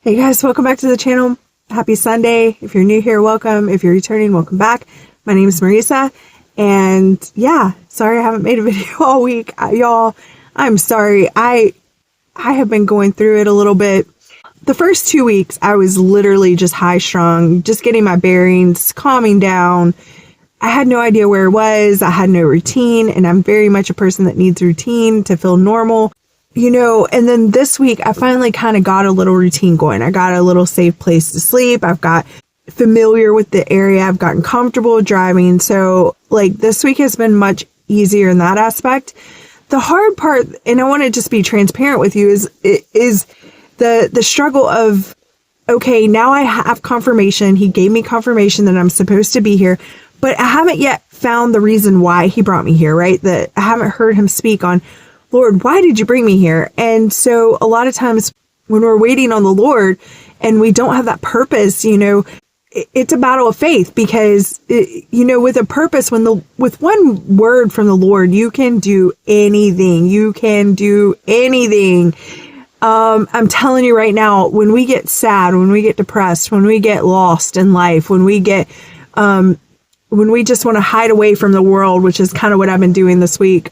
Hey guys, welcome back to the channel. Happy Sunday. If you're new here, welcome. If you're returning, welcome back. My name is Marisa, and yeah, sorry I haven't made a video all week. Y'all, I'm sorry. I have been going through it a little bit. The first 2 weeks, I was literally just high strung, just getting my bearings, calming down. I had no idea where it was. I had no routine, and I'm very much a person that needs routine to feel normal. And then this week I finally kind of got a little routine going. I got a little safe place to sleep. I've got familiar with the area. I've gotten comfortable driving. So this week has been much easier in that aspect. The hard part, and I want to just be transparent with you, is the struggle of, okay, now I have confirmation. He gave me confirmation that I'm supposed to be here, but I haven't yet found the reason why he brought me here, right? That I haven't heard him speak on, Lord, why did you bring me here? And so a lot of times when we're waiting on the Lord and we don't have that purpose, it's a battle of faith because, with a purpose, with one word from the Lord, you can do anything. You can do anything. I'm telling you right now, when we get sad, when we get depressed, when we get lost in life, when we get, when we just want to hide away from the world, which is kind of what I've been doing this week,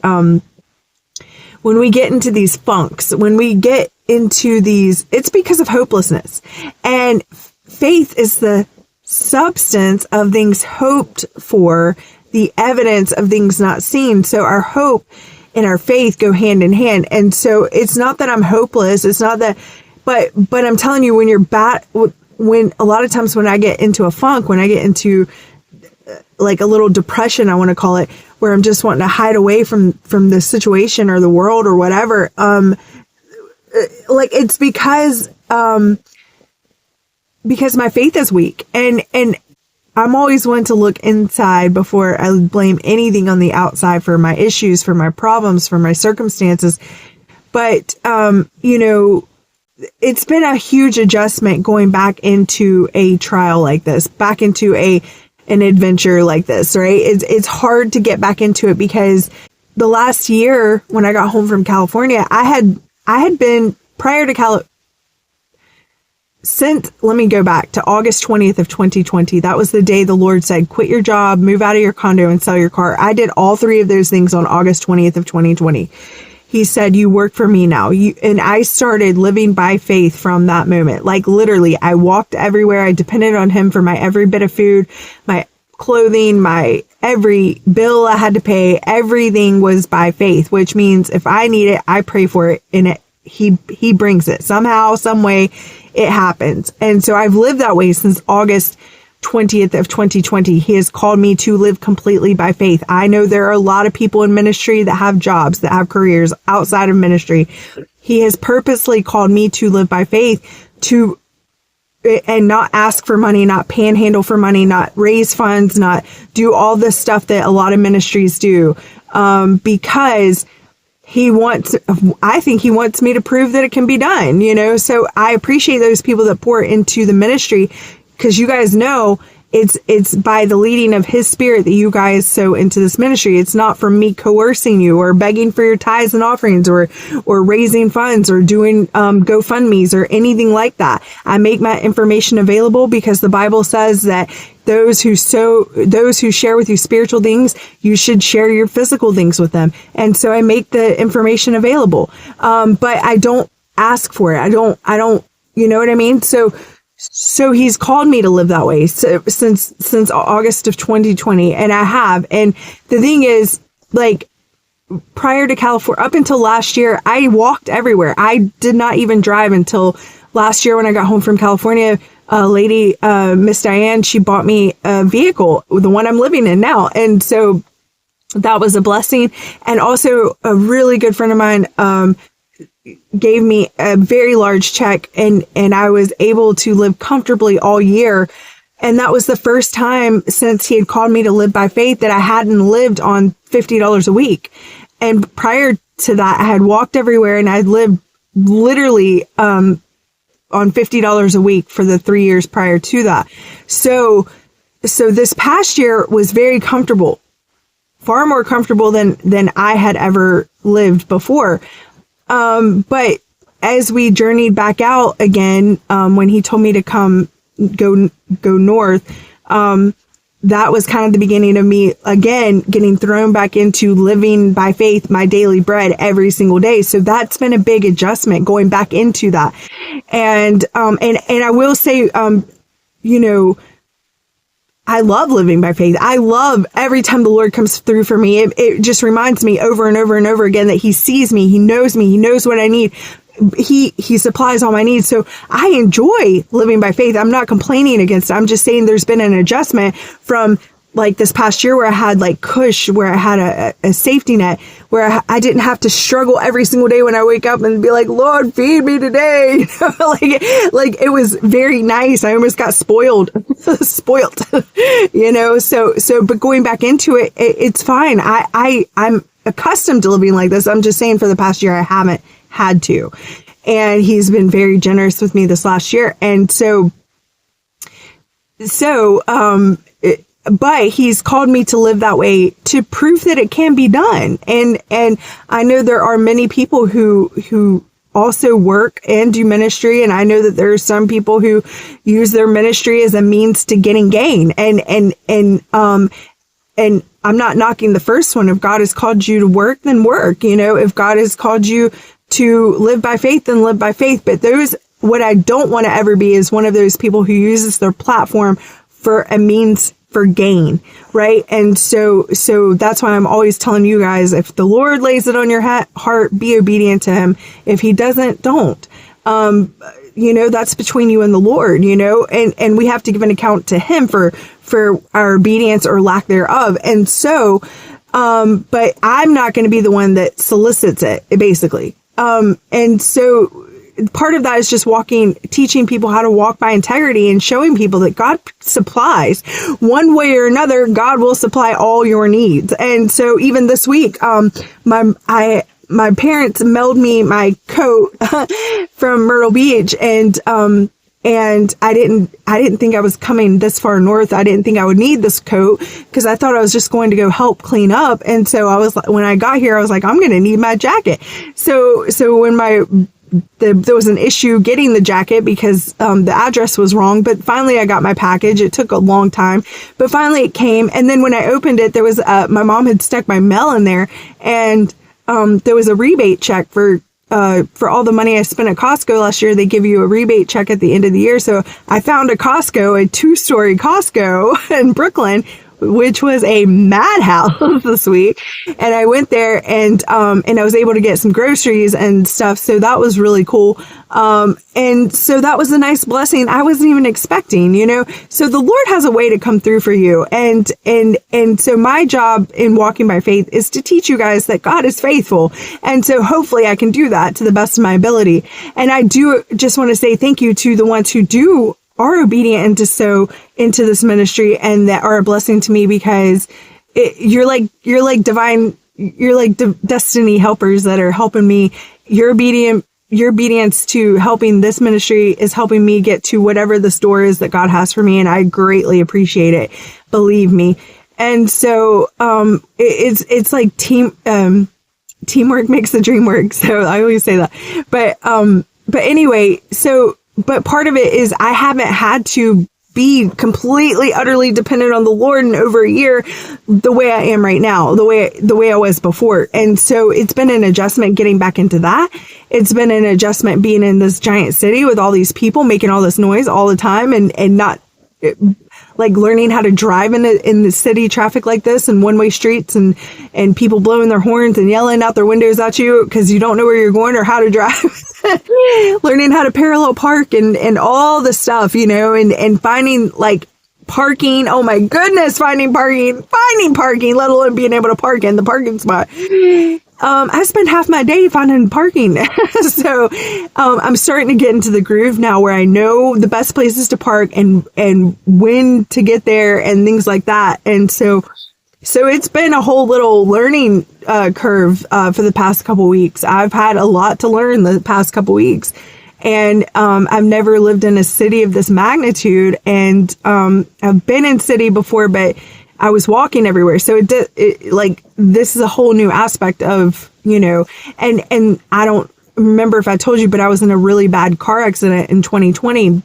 when we get into these funks, when we get into these, it's because of hopelessness. And faith is the substance of things hoped for, the evidence of things not seen. So our hope and our faith go hand in hand. And so it's not that I'm hopeless. It's not that, but I'm telling you, when you're when a lot of times when I get into a funk, when I get into like a little depression, I want to call it, where I'm just wanting to hide away from the situation or the world or whatever. It's because my faith is weak, and I'm always one to look inside before I blame anything on the outside for my issues, for my problems, for my circumstances. But, it's been a huge adjustment going back into a trial like this, back into an adventure like this, right? It's hard to get back into it because the last year when I got home from California, I had been prior to let me go back to August 20th of 2020. That was the day the Lord said, quit your job, move out of your condo and sell your car. I did all three of those things on August 20th of 2020. He said, you work for me now. And I started living by faith from that moment. Like literally, I walked everywhere. I depended on him for my every bit of food, my clothing, my every bill I had to pay. Everything was by faith, which means if I need it, I pray for it, and he brings it somehow, some way. It happens. And so I've lived that way since August 20th of 2020. He has called me to live completely by faith. I know there are a lot of people in ministry that have jobs, that have careers outside of ministry. He has purposely called me to live by faith, and not ask for money, not panhandle for money, not raise funds, not do all this stuff that a lot of ministries do, because I think he wants me to prove that it can be done, so I appreciate those people that pour into the ministry, because you guys know it's by the leading of his spirit that you guys sow into this ministry. It's not from me coercing you or begging for your tithes and offerings or raising funds or doing GoFundMes or anything like that. I make my information available because the Bible says that those who share with you spiritual things, you should share your physical things with them. And so I make the information available. But I don't ask for it. I don't, you know what I mean? So he's called me to live that way since August of 2020, and I have. And the thing is, prior to California, up until last year, I walked everywhere. I did not even drive until last year when I got home from California. Lady, Miss Diane, she bought me a vehicle, the one I'm living in now. And so that was a blessing. And also a really good friend of mine, gave me a very large check, and I was able to live comfortably all year. And that was the first time since he had called me to live by faith that I hadn't lived on $50 a week. And prior to that, I had walked everywhere, and I'd lived literally on $50 a week for the 3 years prior to that. So this past year was very comfortable, far more comfortable than I had ever lived before. But as we journeyed back out again, when he told me to go north, that was kind of the beginning of me again getting thrown back into living by faith, my daily bread every single day. So that's been a big adjustment going back into that. And I will say, I love living by faith. I love every time the Lord comes through for me. It just reminds me over and over and over again that he sees me. He knows me. He knows what I need. He supplies all my needs. So I enjoy living by faith. I'm not complaining against it. I'm just saying there's been an adjustment from like this past year where I had like cush, where I had a safety net, where I didn't have to struggle every single day when I wake up and be like, Lord, feed me today. like it was very nice. I almost got spoiled, but going back into it, it's fine. I'm accustomed to living like this. I'm just saying for the past year, I haven't had to, and he's been very generous with me this last year. And but he's called me to live that way to prove that it can be done. And I know there are many people who also work and do ministry. And I know that there are some people who use their ministry as a means to getting gain. And I'm not knocking the first one. If God has called you to work, then work. If God has called you to live by faith, then live by faith. But what I don't want to ever be is one of those people who uses their platform for a means for gain, right? And so that's why I'm always telling you guys, if the Lord lays it on your heart, be obedient to him. If he doesn't, don't. That's between you and the Lord, and we have to give an account to him for our obedience or lack thereof. And so, but I'm not going to be the one that solicits it, basically. And so part of that is just teaching people how to walk by integrity and showing people that God supplies one way or another. God will supply all your needs. And so even this week, my parents mailed me my coat from Myrtle Beach, and I didn't think I was coming this far north. I didn't think I would need this coat because I thought I was just going to go help clean up. And so when I got here, I was like, I'm going to need my jacket. So when there was an issue getting the jacket because the address was wrong, but finally I got my package. It took a long time, but finally it came. And then when I opened it, there was my mom had stuck my mail in there, and there was a rebate check for all the money I spent at Costco last year. They give you a rebate check at the end of the year. So I found a 2-story Costco in Brooklyn, which was a madhouse this week. And I went there and I was able to get some groceries and stuff. So that was really cool. And so that was a nice blessing I wasn't even expecting, so the Lord has a way to come through for you. And so my job in walking by faith is to teach you guys that God is faithful. And so hopefully I can do that to the best of my ability. And I do just want to say thank you to the ones who are obedient and to sow into this ministry and that are a blessing to me, because you're like destiny helpers that are helping me. Your obedience to helping this ministry is helping me get to whatever the store is that God has for me. And I greatly appreciate it. Believe me. And so, it's like teamwork makes the dream work. So I always say that, but anyway, but part of it is I haven't had to be completely, utterly dependent on the Lord in over a year the way I am right now, the way I was before. And so it's been an adjustment getting back into that. It's been an adjustment being in this giant city with all these people making all this noise all the time and not like learning how to drive in the city traffic like this and one-way streets and people blowing their horns and yelling out their windows at you because you don't know where you're going or how to drive. Learning how to parallel park and all the stuff, and finding like parking. Oh my goodness, finding parking, let alone being able to park in the parking spot. I spend half my day finding parking. So, I'm starting to get into the groove now where I know the best places to park and when to get there and things like that. And so it's been a whole little learning curve for the past couple weeks. I've had a lot to learn the past couple weeks. And I've never lived in a city of this magnitude. And I've been in city before, but I was walking everywhere. So this is a whole new aspect of, and I don't remember if I told you, but I was in a really bad car accident in 2020,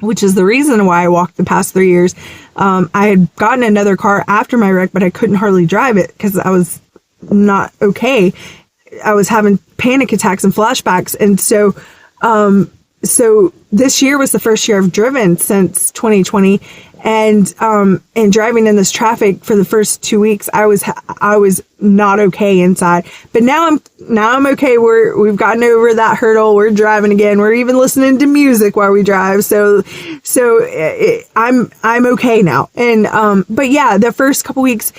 which is the reason why I walked the past 3 years. I had gotten another car after my wreck, but I couldn't hardly drive it because I was not okay. I was having panic attacks and flashbacks. And so this year was the first year I've driven since 2020, and driving in this traffic for the first 2 weeks, I was not okay inside. But now I'm okay. We've gotten over that hurdle. We're driving again. We're even listening to music while we drive. So I'm okay now. And but yeah, the first couple weeks,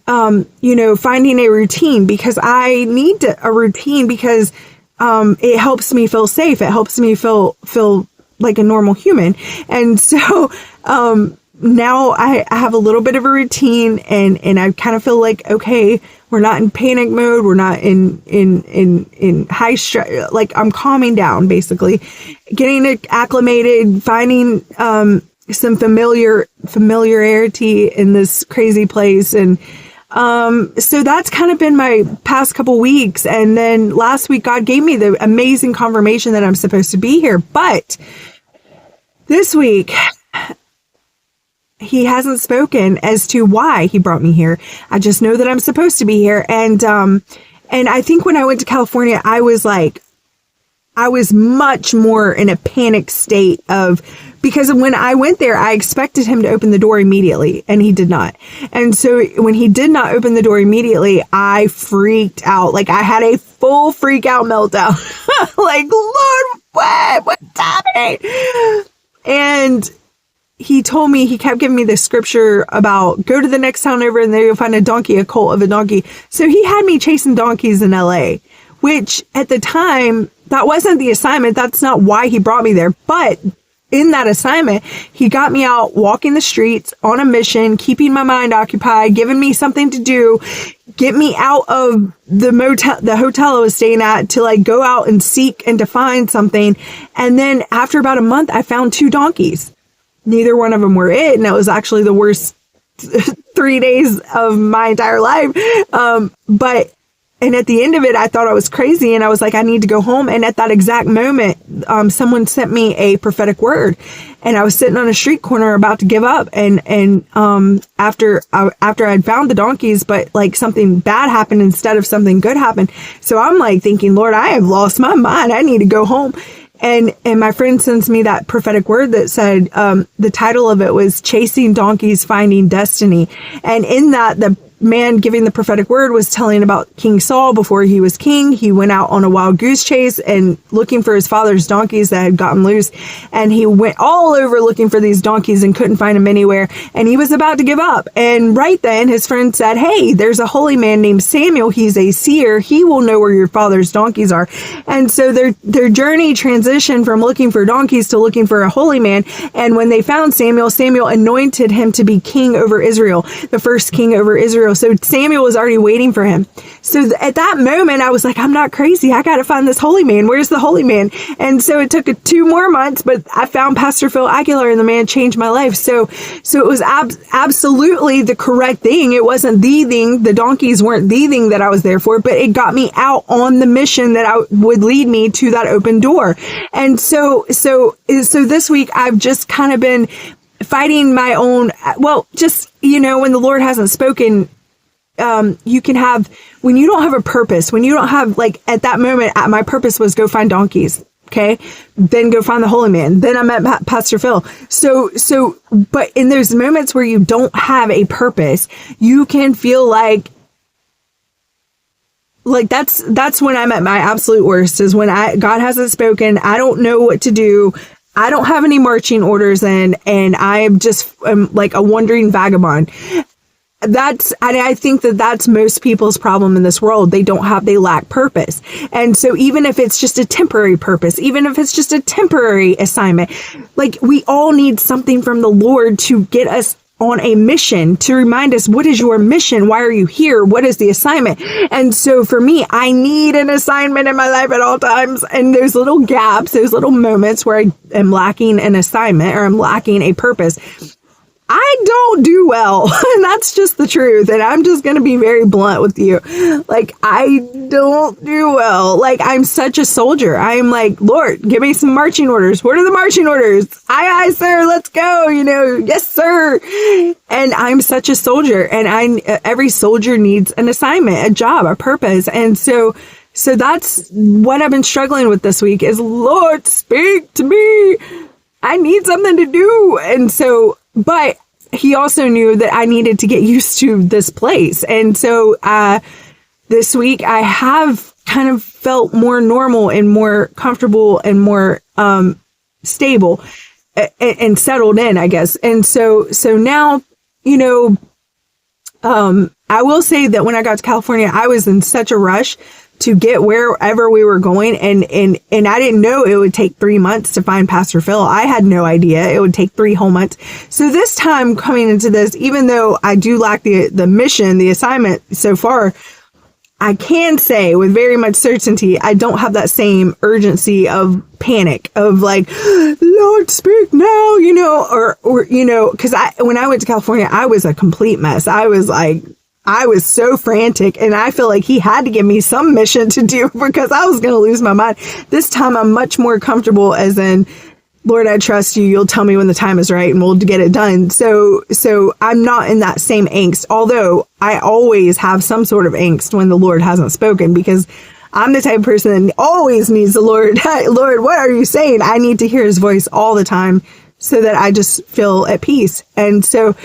finding a routine, because I need a routine, because it helps me feel safe. It helps me feel like a normal human. And so, now I have a little bit of a routine, and I kind of feel like, okay, we're not in panic mode. We're not in high stress. Like, I'm calming down, basically, getting acclimated, finding, some familiarity in this crazy place. And, so that's kind of been my past couple weeks. And then last week, God gave me the amazing confirmation that I'm supposed to be here. But this week, he hasn't spoken as to why he brought me here. I just know that I'm supposed to be here. And I think when I went to California, I was much more in a panic state because when I went there, I expected him to open the door immediately, and he did not. And so when he did not open the door immediately, I freaked out. Like, I had a full freak out meltdown. Like, Lord, what's happening? And he kept giving me this scripture about go to the next town over and there you'll find a colt of a donkey. So he had me chasing donkeys in LA, which at the time, that wasn't the assignment. That's not why he brought me there. But in that assignment, he got me out walking the streets on a mission, keeping my mind occupied, giving me something to do, get me out of the hotel I was staying at to like go out and seek and to find something. And then after about a month, I found 2 donkeys. Neither one of them were it. And it was actually the worst 3 days of my entire life. And at the end of it, I thought I was crazy, and I was like, I need to go home. And at that exact moment, someone sent me a prophetic word, and I was sitting on a street corner about to give up. And after I'd found the donkeys, but like something bad happened instead of something good happened. So I'm like thinking, Lord, I have lost my mind. I need to go home. And my friend sends me that prophetic word that said, the title of it was Chasing Donkeys, Finding Destiny. And in that, the man giving the prophetic word was telling about King Saul before he was king. He went out on a wild goose chase and looking for his father's donkeys that had gotten loose. And he went all over looking for these donkeys and couldn't find them anywhere. And he was about to give up. And right then his friend said, hey, there's a holy man named Samuel. He's a seer. He will know where your father's donkeys are. And so their journey transitioned from looking for donkeys to looking for a holy man. And when they found Samuel, Samuel anointed him to be king over Israel, the first king over Israel. So Samuel was already waiting for him. So at that moment, I was like, I'm not crazy. I got to find this holy man. Where's the holy man? And so it took 2 more months, but I found Pastor Phil Aguilar, and the man changed my life. So it was absolutely the correct thing. It wasn't the thing. The donkeys weren't the thing that I was there for, but it got me out on the mission that would lead me to that open door. And so this week, I've just kind of been fighting my own, when the Lord hasn't spoken, you can have, when you don't have a purpose, when you don't have, like, at that moment, my purpose was go find donkeys. Okay. Then go find the holy man. Then I met Pastor Phil. But in those moments where you don't have a purpose, you can feel like that's when I'm at my absolute worst, is when God hasn't spoken. I don't know what to do. I don't have any marching orders in, and I'm just like a wandering vagabond. I think that's most people's problem in this world. They lack purpose. And so even if it's just a temporary purpose, even if it's just a temporary assignment, like, we all need something from the Lord to get us on a mission, to remind us, what is your mission? Why are you here? What is the assignment? And so for me, I need an assignment in my life at all times. And those little gaps, those little moments where I am lacking an assignment or I'm lacking a purpose, I don't do well. And that's just the truth. And I'm just going to be very blunt with you. Like, I don't do well. Like, I'm such a soldier. I'm like, Lord, give me some marching orders. What are the marching orders? Aye, aye, sir. Let's go. Yes, sir. And I'm such a soldier. And every soldier needs an assignment, a job, a purpose. And so that's what I've been struggling with this week is, Lord, speak to me. I need something to do. And so, but he also knew that I needed to get used to this place. And so, this week I have kind of felt more normal and more comfortable and more, stable and settled in, I guess. And so now, I will say that when I got to California, I was in such a rush to get wherever we were going. And I didn't know it would take 3 months to find Pastor Phil. I had no idea it would take 3 whole months. So this time coming into this, even though I do lack the mission, the assignment so far, I can say with very much certainty, I don't have that same urgency of panic of like, Lord, speak now, or because when I went to California, I was a complete mess. I was so frantic, and I feel like he had to give me some mission to do because I was going to lose my mind. This time I'm much more comfortable as in, Lord, I trust you. You'll tell me when the time is right and we'll get it done. So I'm not in that same angst, although I always have some sort of angst when the Lord hasn't spoken because I'm the type of person that always needs the Lord. Lord, what are you saying? I need to hear his voice all the time so that I just feel at peace. And so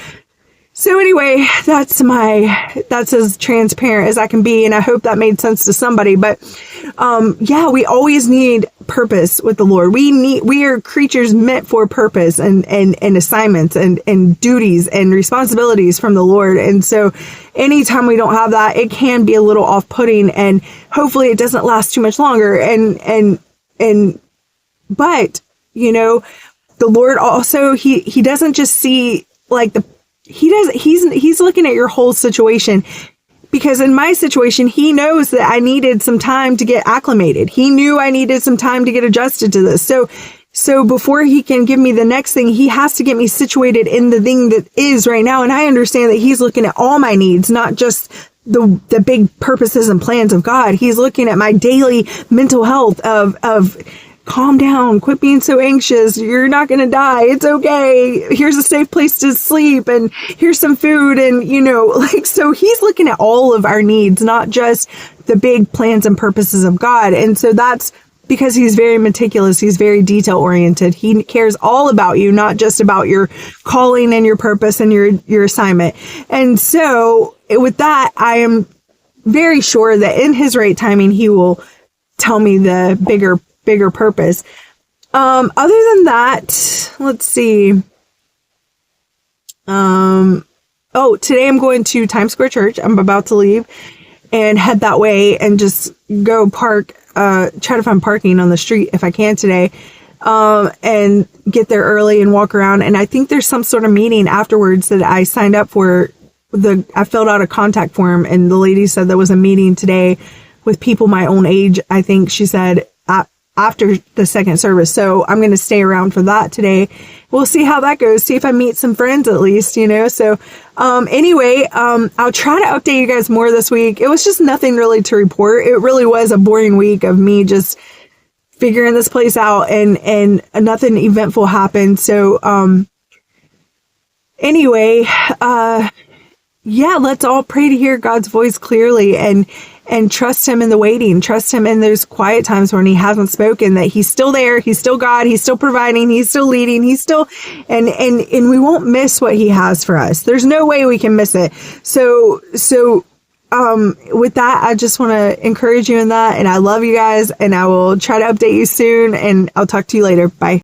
anyway, that's as transparent as I can be. And I hope that made sense to somebody. But, we always need purpose with the Lord. We are creatures meant for purpose and assignments and duties and responsibilities from the Lord. And so anytime we don't have that, it can be a little off-putting, and hopefully it doesn't last too much longer. But the Lord also, he doesn't just see like he's looking at your whole situation, because in my situation, he knows that I needed some time to get acclimated. He knew I needed some time to get adjusted to this. So before he can give me the next thing, he has to get me situated in the thing that is right now. And I understand that he's looking at all my needs, not just the big purposes and plans of God. He's looking at my daily mental health of calm down, quit being so anxious. You're not going to die. It's okay. Here's a safe place to sleep, and here's some food. And, so he's looking at all of our needs, not just the big plans and purposes of God. And so that's because he's very meticulous. He's very detail oriented. He cares all about you, not just about your calling and your purpose and your assignment. And so with that, I am very sure that in his right timing, he will tell me the bigger purpose. Other than that, let's see. Today I'm going to Times Square Church. I'm about to leave and head that way and just go park, try to find parking on the street if I can today, and get there early and walk around. And I think there's some sort of meeting afterwards that I signed up for. I filled out a contact form, and the lady said there was a meeting today with people my own age. I think she said after the second service. So I'm going to stay around for that today. We'll see how that goes. See if I meet some friends at least, So, anyway, I'll try to update you guys more this week. It was just nothing really to report. It really was a boring week of me just figuring this place out, and nothing eventful happened. So, anyway, let's all pray to hear God's voice clearly and trust him in the waiting, trust him in those quiet times when he hasn't spoken, that he's still there. He's still God. He's still providing. He's still leading. He's still, and we won't miss what he has for us. There's no way we can miss it. So, with that, I just want to encourage you in that. And I love you guys, and I will try to update you soon, and I'll talk to you later. Bye.